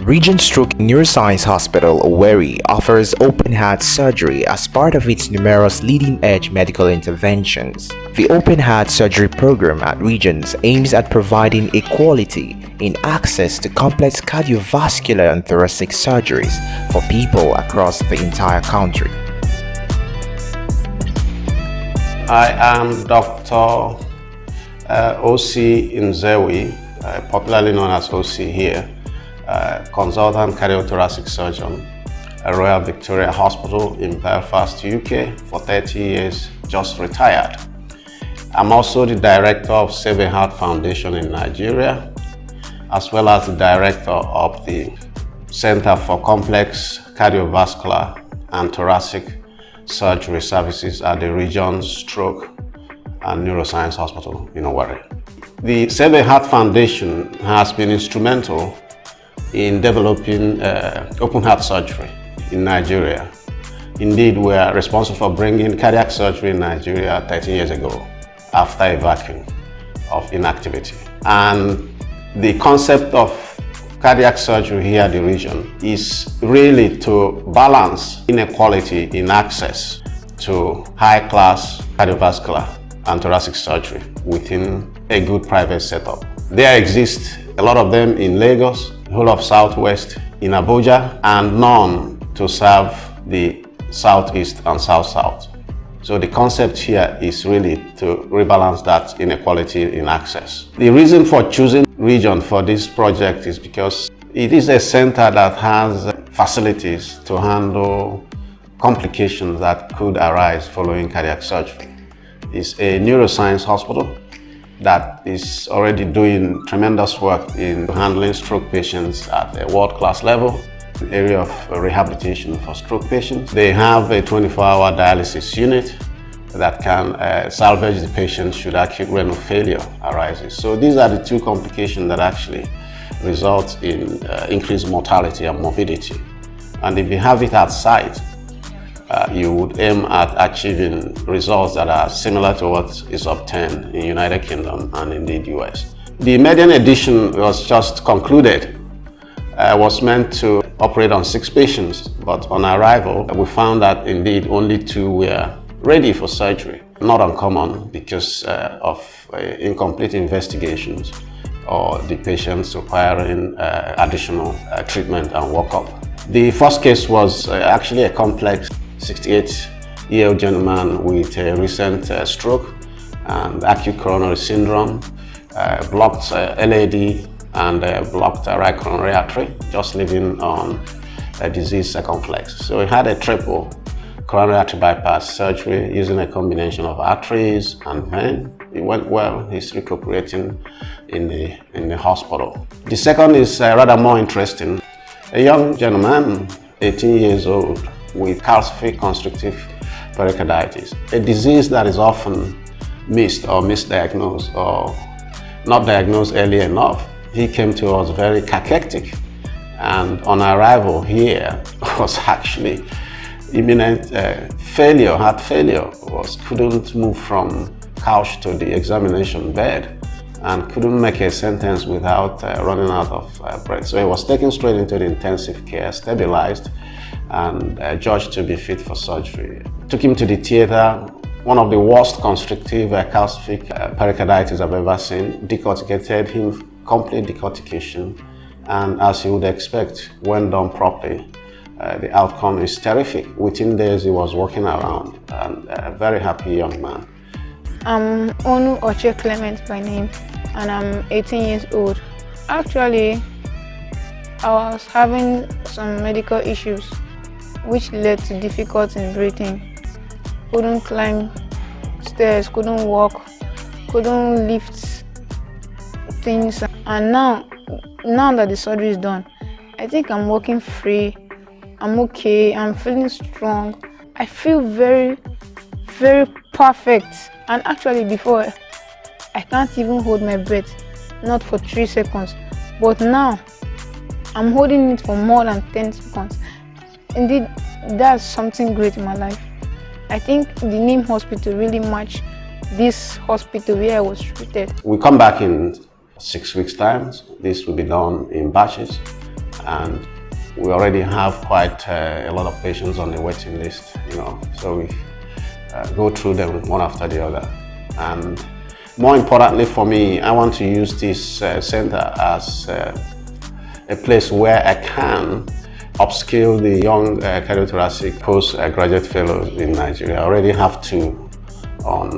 Region Stroke Neuroscience Hospital, Owerri, offers open-heart surgery as part of its numerous leading-edge medical interventions. The open-heart surgery program at Regions aims at providing equality in access to complex cardiovascular and thoracic surgeries for people across the entire country. I am Dr. O.C. Nzewi, popularly known as O.C. here, consultant cardiothoracic surgeon at Royal Victoria Hospital in Belfast, UK for 30 years, just retired. I'm also the director of Save a Heart Foundation in Nigeria, as well as the director of the Center for Complex Cardiovascular and Thoracic Surgery Services at the Regions Stroke and Neuroscience Hospital in Owerri. The Save a Heart Foundation has been instrumental in developing open heart surgery in Nigeria. Indeed, we are responsible for bringing cardiac surgery in Nigeria 30 years ago after a vacuum of inactivity. And the concept of cardiac surgery here at the region is really to balance inequality in access to high-class cardiovascular and thoracic surgery within a good private setup. There exist a lot of them in Lagos, whole of Southwest, in Abuja, and none to serve the Southeast and South-South. So the concept here is really to rebalance that inequality in access. The reason for choosing Region for this project is because it is a center that has facilities to handle complications that could arise following cardiac surgery. It's a neuroscience hospital that is already doing tremendous work in handling stroke patients at a world-class level, the area of rehabilitation for stroke patients. They have a 24-hour dialysis unit that can salvage the patient should acute renal failure arises. So these are the two complications that actually result in increased mortality and morbidity. And if you have it at site, you would aim at achieving results that are similar to what is obtained in United Kingdom and indeed US. The median edition was just concluded. Was meant to operate on 6 patients, but on arrival, we found that indeed only 2 were ready for surgery. Not uncommon because of incomplete investigations or the patients requiring additional treatment and workup. The first case was actually a complex 68-year-old gentleman with a recent stroke and acute coronary syndrome, blocked LAD and blocked right coronary artery, just living on a disease circumflex. So he had a triple coronary artery bypass surgery using a combination of arteries and vein. It went well. He's recuperating in the hospital. The second is rather more interesting. A young gentleman, 18 years old, with calcific constrictive pericarditis, a disease that is often missed or misdiagnosed or not diagnosed early enough. He came to us very cachectic, and on arrival here was actually imminent failure, heart failure, couldn't move from couch to the examination bed and couldn't make a sentence without running out of breath. So he was taken straight into the intensive care, stabilized, and judged to be fit for surgery. Took him to the theater, one of the worst constrictive calcific pericarditis I've ever seen, decorticated him, complete decortication, and as you would expect, when done properly, the outcome is terrific. Within days, he was walking around, and a very happy young man. I'm Onu Oche Clement by name, and I'm 18 years old. Actually, I was having some medical issues which led to difficulty in breathing. Couldn't climb stairs, couldn't walk, couldn't lift things. And now that the surgery is done, I think I'm walking free, I'm okay, I'm feeling strong. I feel very, very perfect. And actually before, I can't even hold my breath, not for 3 seconds. But now, I'm holding it for more than 10 seconds. Indeed, that's something great in my life. I think the name hospital really matched this hospital where I was treated. We come back in 6 weeks' time. This will be done in batches, and we already have quite a lot of patients on the waiting list, so we go through them one after the other. And more importantly for me, I want to use this center as a place where I can upskill the young cardiothoracic postgraduate fellows in Nigeria. I already have two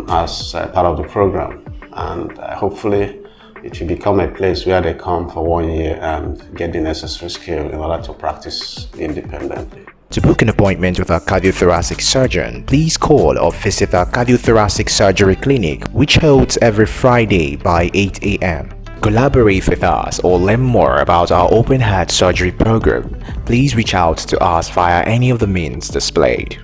as part of the program, and hopefully it will become a place where they come for 1 year and get the necessary skill in order to practice independently. To book an appointment with a cardiothoracic surgeon, please call or visit our cardiothoracic surgery clinic, which holds every Friday by 8 a.m. Collaborate with us or learn more about our open heart surgery program. Please reach out to us via any of the means displayed.